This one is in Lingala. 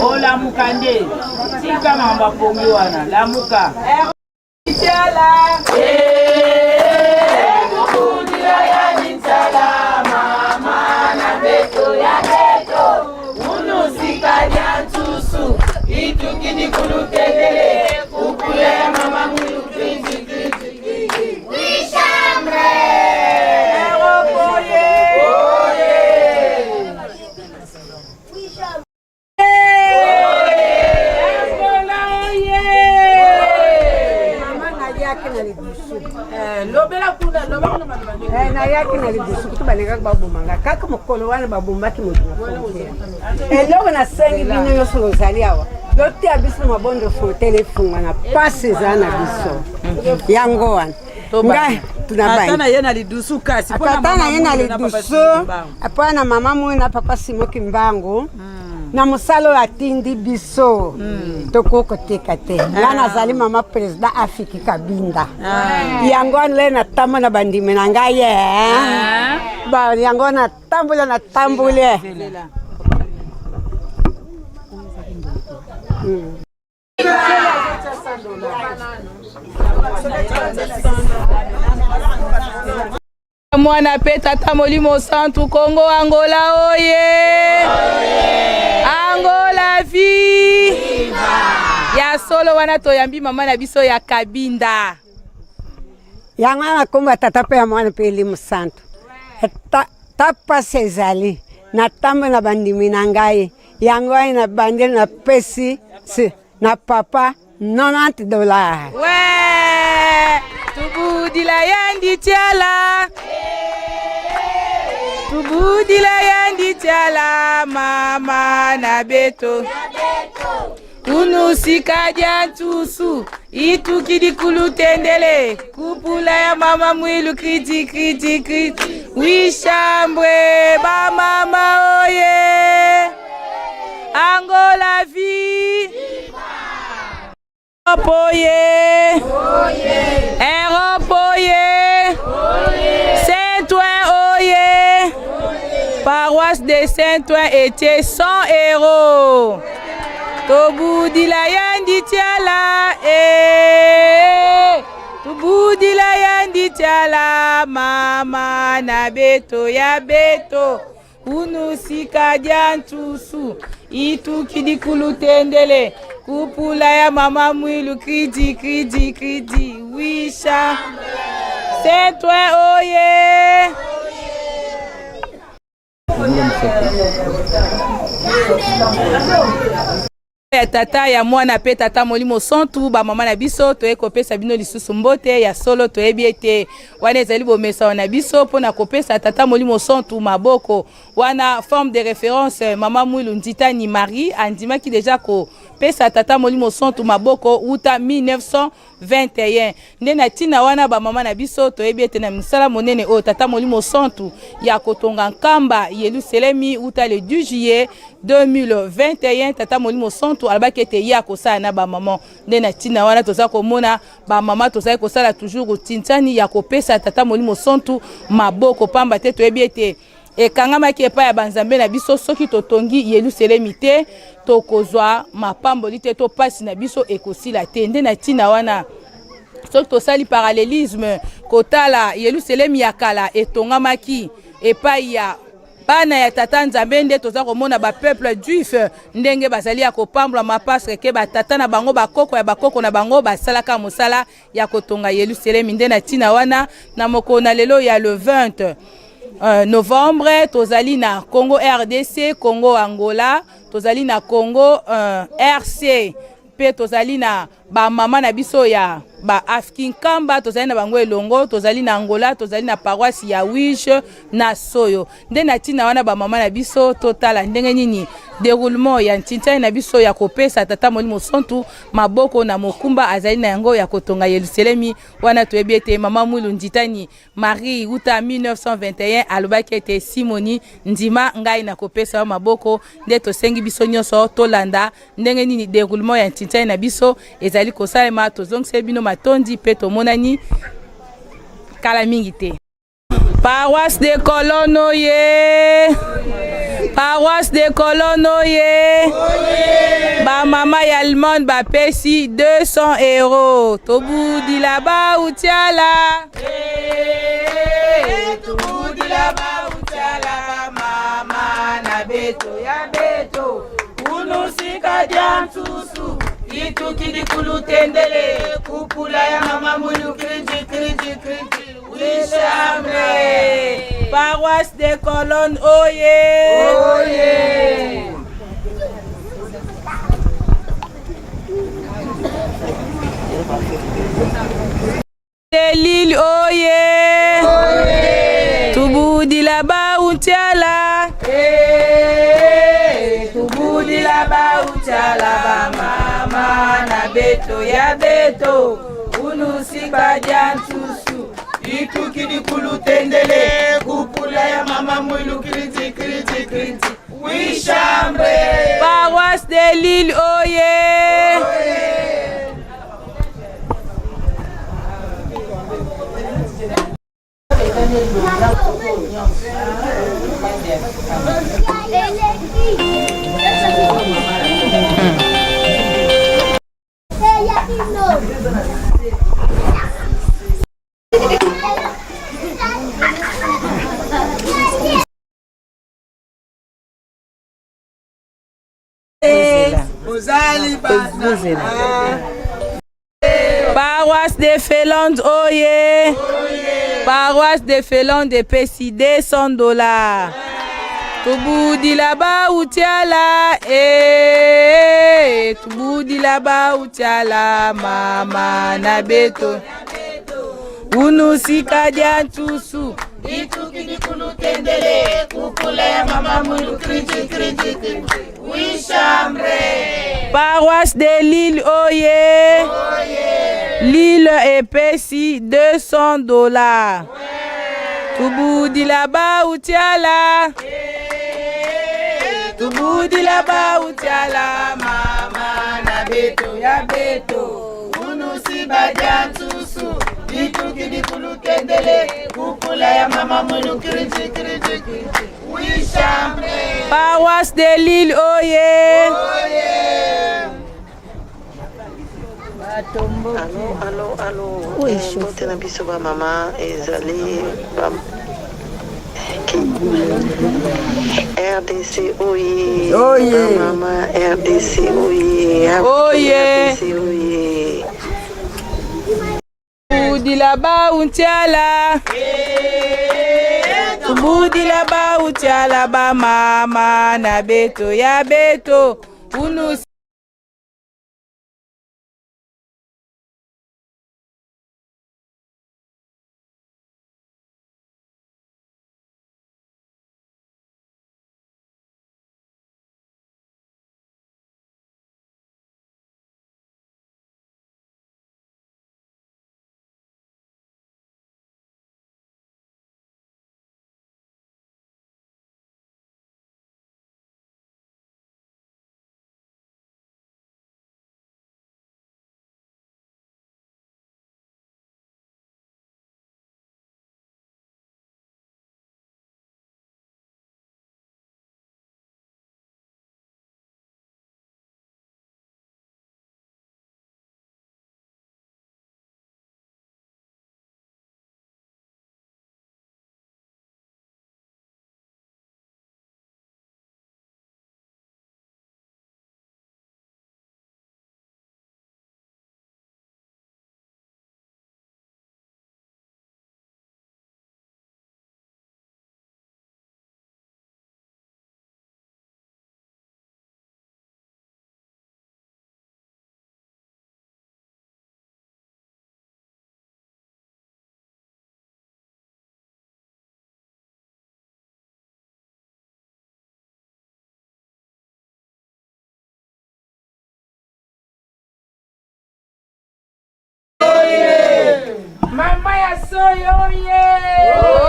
Hola mukande, tika mamba pongi wana, la muka. Chala. Kukudira ya nitala, mama na beto ya beto. Unusika ya tusu, itukini kulutele, kukule mama mulu krinzi krinzi. Wishamre. Na yake na libusu kutubaleka babu manga kaka mukolo wana babu mbaki muduna eloko na sengi bino yoso lozali awa yote abiso mabondo fo telefone na pasi za na biso yango wana Ngai tunabai. Atana yena lidusu kasi. Atana yena lidusu. Apana mama mwe na papa Simo Kimbangu. Na musalo atindi biso. Tokoko tekate. Ngana zali mama president Afiki Kabinda. Yango anle na tamo na bandime na ngai Ba yango na tambule. Mwana pe tata Molimo Centre Congo Angola oye. Angola viva. Ya solo wana toyambi mama na biso ya Kabinda. Yanga kumba tata pe mwana pe Molimo Centre. Tapa sezali na tambo na bandimi na ngai. Yango na bandel na pesi na papa $90. Ouais. Tubudila yandi tiala. Tubudila yandi tiala mama na beto. Unusika jantusu itukidi kulutendele kupula ya mama mwilu kriti kriti kriti wishambwe ba mama oye. Angola vie. Europe oye. Europe oye. Saint-Ouen oye. Paroisse de Saint-Ouen était 100 €. Tobudila yandi tiala. Tobudila yandi tiala mama na beto ya beto. Unusika jantusu itukidi kulutendele kupula ya mama mwilu kriti kriti kriti wisha Saint-Ouen oye. Ya tata ya mwana pe tata Molimo Centre ba mama na biso toye kopesa bino lisusu mbote ya solo toyebi ete wana ezali bomesa na biso pona kopesa tata Molimo Centre maboko wana forme de référence mama Mwilu Nditani Marie andimaki déjà ko pesa tata Molimo Centre maboko uta 1921 ndena tina wana ba mama na biso toyebi ete na misala monene o tata Molimo Centre ya kotonga nkamba Yerusalemi uta le 2 juillet 2021 tata Molimo Centre albaki ete ya kosala na ba mama ndena tina wana toza komona ba mama toza kosala toujours tintani ya kopesa tata Molimo Centre maboko pamba te toyebi ete ekangamaki epai ya banzambe na biso soki totongi Yerusalemi te tokozwa mapamboli te to pasi na biso ekosila te nde na tina wana soki tosali parallélisme kotala Yerusalemi ya kala etongamaki epai ya bana ya tata nzambe nde toza komona ba peuple juif ndenge bazali ya kopambula mapastre ke batata na bango bakoko ya bakoko na bango basalaka mosala ya kotonga Yerusalemi nde na tina wana na mokona lelo ya le 20 novembre tozali na Congo RDC, Congo Angola, tozali na Congo RC, pe tozali na ba mama na biso ya ba Afkin Kamba, tozali na bango elongo, tozali na Angola, tozali na paroisse ya Wish na Soyo. Nde na tina wana ba mama na biso totala ndenge nini déroulement ya ntintani na biso ya kopesa tata Molimo Centre maboko na mokumba azali na yango ya kotonga Yerusalemi wana toyebi ete mama Mwilu Nditani Marie uta 1921 alobaki ete Simoni ndima ngai na kopesa maboko nde tosengi biso nyonso tolanda ndenge nini déroulement ya ntintani na biso ezali kosalema tozongise bino matondi pe tomonani kala mingi te. Paroisse de Colono ye. Paroisse de Colono ye. Ba mama ya allemande ba pesi 200 €. Tobudi là-bas ou tiala. Tobudi là-bas ou tiala mama na beto ya beto. Unusika jantusu itukidi kulutendele kupula ya mama Mwilu kriti kriti kriti Wishambre. Paroisse de Colonne oye. Oye. De Lille oye. Oye. Tubudi là-bas ou tiala. Tubudi là-bas ou tiala mama na beto ya beto. Unusika jantusu itukidi kulutendele kupula ya mama mwilu kriti kriti kriti wishambre. Paroisse de Lille, oye! Paroisse de Félande, oye! Paroisse de Félande de PCD $100. Tubudi là-bas où tiala, tubudi là-bas où tiala, mama na beto. Unu sikadia tusu. Itukidi kulutendele kupula ya mama mwilu kriti kriti kriti wishambre. Paroisse de Lille, oye! Lille épaissi $200. Tubudi là-bas où tiala. Tubudi là-bas où tiala, mama na beto ya beto. Unu sibadia tusu. Itukidi kulutendele kupula ya mama mwilu kriti kriti kriti wishambre. Paroisse de Lille, oye! Allô. Mbote na biso ba mama ezali ba RDC oye. Ba mama RDC oye. Oye. RDC oye. Tubudi là-bas où tiala. Tubudi là-bas où tiala, ba mama na beto ya beto. Unu Mama ya soyo, oye!